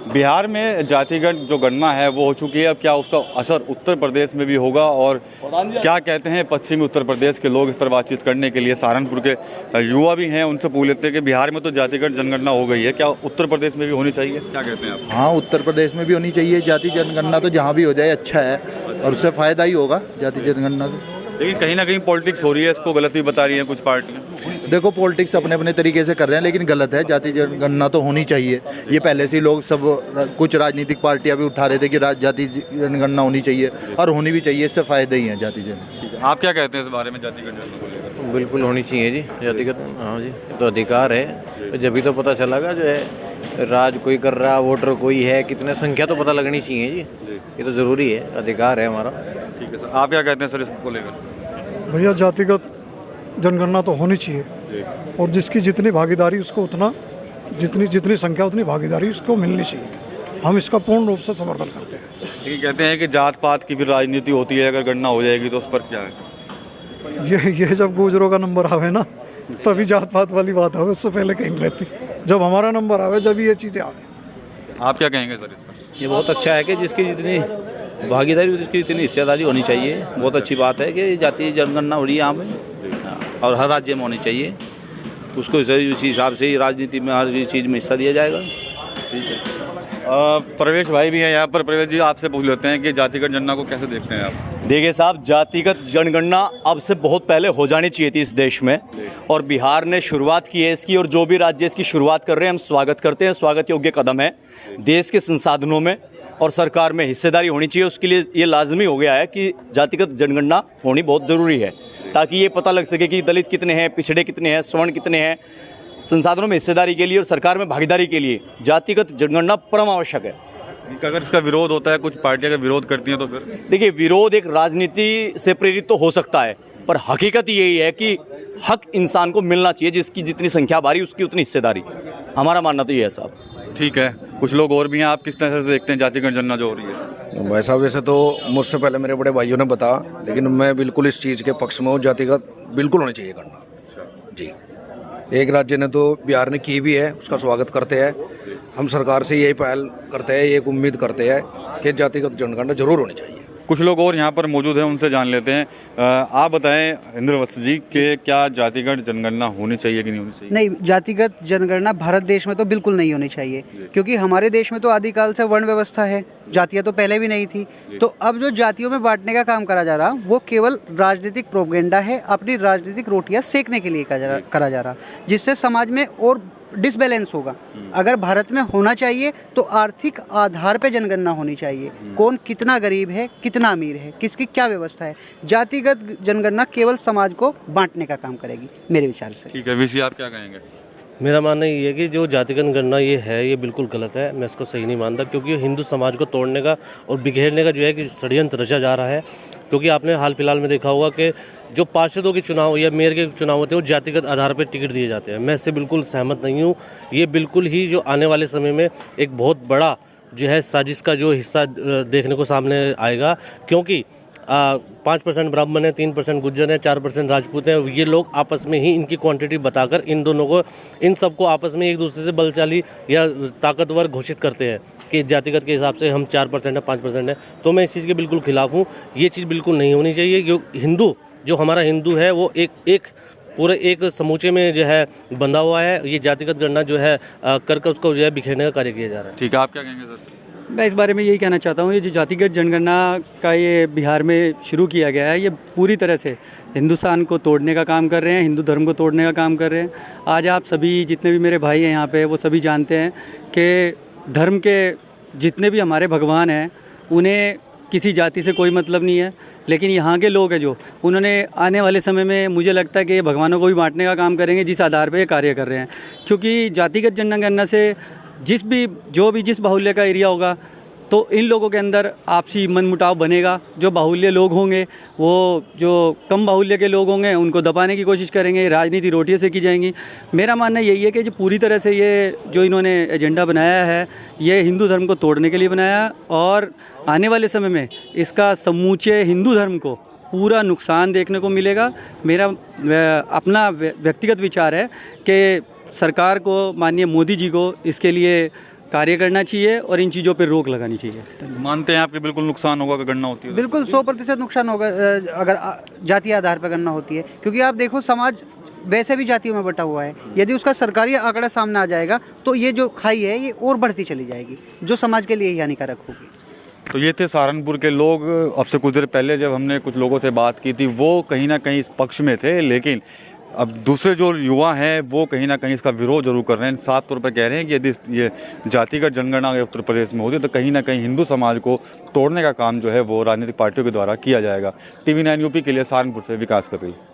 बिहार में जातिगत जो गणना है वो हो चुकी है, अब क्या उसका असर उत्तर प्रदेश में भी होगा और क्या कहते हैं पश्चिमी उत्तर प्रदेश के लोग इस पर बातचीत करने के लिए सहारनपुर के युवा भी हैं, उनसे पूछ लेते हैं कि बिहार में तो जातिगत जनगणना हो गई है, क्या उत्तर प्रदेश में भी होनी चाहिए, क्या कहते हैं आप? हाँ, उत्तर प्रदेश में भी होनी चाहिए जाति जनगणना, तो जहाँ भी हो जाए अच्छा है और उससे फ़ायदा ही होगा जाति जनगणना से। लेकिन कहीं ना कहीं पॉलिटिक्स हो रही है, इसको गलत भी बता रही है कुछ पार्टियाँ। देखो, पॉलिटिक्स अपने अपने तरीके से कर रहे हैं, लेकिन गलत है। जाति जनगणना तो होनी चाहिए, ये पहले से ही लोग सब कुछ राजनीतिक पार्टियां भी उठा रहे थे कि जाति जनगणना होनी चाहिए और होनी भी चाहिए, इससे फ़ायदे ही हैं जाति जन। आप क्या कहते हैं इस बारे में जाति जनगणना को लेकर? बिल्कुल होनी चाहिए जी जातिगत। हाँ जी, तो अधिकार है, तो जब भी तो पता चलेगा जो है राज कोई कर रहा, वोटर कोई है, कितने संख्या तो पता लगनी चाहिए जी, ये तो ज़रूरी है, अधिकार है हमारा। ठीक है सर, आप क्या कहते हैं सर इसको लेकर? भैया जातिगत जनगणना तो होनी चाहिए और जिसकी जितनी भागीदारी उसको उतना, जितनी संख्या उतनी भागीदारी उसको मिलनी चाहिए। हम इसका पूर्ण रूप से समर्थन करते हैं। लेकिन कहते हैं कि जात पात की भी राजनीति होती है, अगर गणना हो जाएगी तो उस पर क्या है? ये जब गुजरों का नंबर आवे ना तभी जात पात वाली बात आवे, उससे पहले कहीं नहीं रहती। जब हमारा नंबर आवे, जब ये चीज़ें आवे। आप क्या कहेंगे सर इस पर? ये बहुत अच्छा है कि जिसकी जितनी भागीदारी जिसकी जितनी हिस्सेदारी होनी चाहिए, बहुत अच्छी बात है कि जातीय जनगणना हो रही है यहाँ पे और हर राज्य में होनी चाहिए। उसको उसी हिसाब से ही राजनीति में हर चीज़ में हिस्सा दिया जाएगा। ठीक है, प्रवेश भाई भी हैं यहाँ पर। प्रवेश जी, आपसे पूछ लेते हैं कि जातिगत जनगणना को कैसे देखते हैं आप? देखिए साहब, जातिगत जनगणना अब से बहुत पहले हो जानी चाहिए थी इस देश में, और बिहार ने शुरुआत की है इसकी, और जो भी राज्य इसकी शुरुआत कर रहे हैं हम स्वागत करते हैं। स्वागत योग्य कदम है। देश के संसाधनों में और सरकार में हिस्सेदारी होनी चाहिए, उसके लिए ये लाजमी हो गया है कि जातिगत जनगणना होनी बहुत ज़रूरी है, ताकि ये पता लग सके कि दलित कितने हैं, पिछड़े कितने हैं, स्वर्ण कितने हैं। संसाधनों में हिस्सेदारी के लिए और सरकार में भागीदारी के लिए जातिगत जनगणना परम आवश्यक है। अगर इसका विरोध होता है, कुछ पार्टियां का विरोध करती हैं तो फिर? देखिए, विरोध एक राजनीति से प्रेरित तो हो सकता है, पर हकीकत यही है कि हक इंसान को मिलना चाहिए, जिसकी जितनी संख्या भारी उसकी उतनी हिस्सेदारी। हमारा मानना तो ये है साहब। ठीक है, कुछ लोग और भी हैं, आप किस तरह से देखते हैं जातिगत जनगणना जो हो रही है? भाई साहब, वैसे तो मुझसे पहले मेरे बड़े भाइयों ने बताया, लेकिन मैं बिल्कुल इस चीज़ के पक्ष में हूँ। जातिगत बिल्कुल होनी चाहिए गणना जी। एक राज्य ने तो बिहार ने की भी है, उसका स्वागत करते हैं। हम सरकार से यही पहल करते हैं, एक उम्मीद करते हैं कि जातिगत जनगणना जरूर होनी चाहिए। कुछ लोग और यहाँ पर मौजूद हैं, उनसे जान लेते हैं। आप बताएं इंद्रवत्स जी कि क्या जातिगत जनगणना होनी चाहिए कि नहीं होनी चाहिए? नहीं, जातिगत जनगणना भारत देश में तो बिल्कुल नहीं होनी चाहिए, क्योंकि हमारे देश में तो आदिकाल से वर्ण व्यवस्था है। जातियाँ तो पहले भी नहीं थी, तो अब जो जातियों में बांटने का काम करा जा रहा वो केवल राजनीतिक प्रोपेगेंडा है, अपनी राजनीतिक रोटियां सेकने के लिए करा जा रहा, जिससे समाज में और डिसबैलेंस होगा। अगर भारत में होना चाहिए तो आर्थिक आधार पे जनगणना होनी चाहिए, कौन कितना गरीब है, कितना अमीर है, किसकी क्या व्यवस्था है। जातिगत जनगणना केवल समाज को बांटने का काम करेगी मेरे विचार से। ठीक है, विषय आप क्या कहेंगे? मेरा मानना ये है कि जो जातिगत गणना ये है, ये बिल्कुल गलत है। मैं इसको सही नहीं मानता, क्योंकि हिंदू समाज को तोड़ने का और बिखेरने का जो है कि षड्यंत्र रचा जा रहा है। क्योंकि आपने हाल फिलहाल में देखा होगा कि जो पार्षदों के चुनाव या मेयर के चुनाव होते हैं वो जातिगत आधार पर टिकट दिए जाते हैं। मैं इससे बिल्कुल सहमत नहीं हूँ। ये बिल्कुल ही जो आने वाले समय में एक बहुत बड़ा जो है साजिश का जो हिस्सा देखने को सामने आएगा, क्योंकि 5% ब्राह्मण है, 3% गुज्जर है, 4% राजपूत है। ये लोग आपस में ही इनकी क्वांटिटी बताकर इन दोनों को, इन सबको आपस में एक दूसरे से बलशाली या ताकतवर घोषित करते हैं कि जातिगत के हिसाब से हम 4% है, 5% है। तो मैं इस चीज़ के बिल्कुल खिलाफ हूँ। ये चीज़ बिल्कुल नहीं होनी चाहिए। हिंदू जो हमारा हिंदू है वो एक पूरे एक समूचे में जो है बंधा हुआ है। ये जातिगत गणना जो है कर उसको जो है बिखेरने का कार्य किया जा रहा है। ठीक है, आप क्या कहेंगे सर? मैं इस बारे में यही कहना चाहता हूँ, ये जो जातिगत जनगणना का ये बिहार में शुरू किया गया है, ये पूरी तरह से हिंदुस्तान को तोड़ने का काम कर रहे हैं, हिंदू धर्म को तोड़ने का काम कर रहे हैं। आज आप सभी जितने भी मेरे भाई हैं यहाँ पे, वो सभी जानते हैं कि धर्म के जितने भी हमारे भगवान हैं उन्हें किसी जाति से कोई मतलब नहीं है। लेकिन यहाँ के लोग हैं जो, उन्होंने आने वाले समय में मुझे लगता है कि ये भगवानों को भी बांटने का काम करेंगे, जिस आधार पर ये कार्य कर रहे हैं। क्योंकि जातिगत जनगणना से जिस बाहुल्य का एरिया होगा तो इन लोगों के अंदर आपसी मनमुटाव बनेगा। जो बाहुल्य लोग होंगे वो जो कम बाहुल्य के लोग होंगे उनको दबाने की कोशिश करेंगे, राजनीति रोटियों से की जाएंगी। मेरा मानना यही है कि जो पूरी तरह से ये जो इन्होंने एजेंडा बनाया है, ये हिंदू धर्म को तोड़ने के लिए बनाया, और आने वाले समय में इसका समूचे हिंदू धर्म को पूरा नुकसान देखने को मिलेगा। मेरा अपना व्यक्तिगत विचार है कि सरकार को, माननीय मोदी जी को इसके लिए कार्य करना चाहिए और इन चीज़ों पर रोक लगानी चाहिए। मानते हैं आपके बिल्कुल नुकसान होगा अगर गणना होती है तो? बिल्कुल 100% नुकसान होगा अगर जातीय आधार पर गणना होती है, क्योंकि आप देखो समाज वैसे भी जातियों में बटा हुआ है। यदि उसका सरकारी आंकड़ा सामने आ जाएगा तो ये जो खाई है ये और बढ़ती चली जाएगी, जो समाज के लिए ही हानिकारक होगी। तो ये थे सहारनपुर के लोग। अब से कुछ देर पहले जब हमने कुछ लोगों से बात की थी वो कहीं ना कहीं इस पक्ष में थे, लेकिन अब दूसरे जो युवा हैं वो कहीं ना कहीं इसका विरोध जरूर कर रहे हैं। साफ तौर पर कह रहे हैं कि यदि ये जातिगत जनगणना अगर उत्तर प्रदेश में होती तो कहीं ना कहीं हिंदू समाज को तोड़ने का काम जो है वो राजनीतिक पार्टियों के द्वारा किया जाएगा। TV9 यूपी के लिए सहारनपुर से विकास कपिल।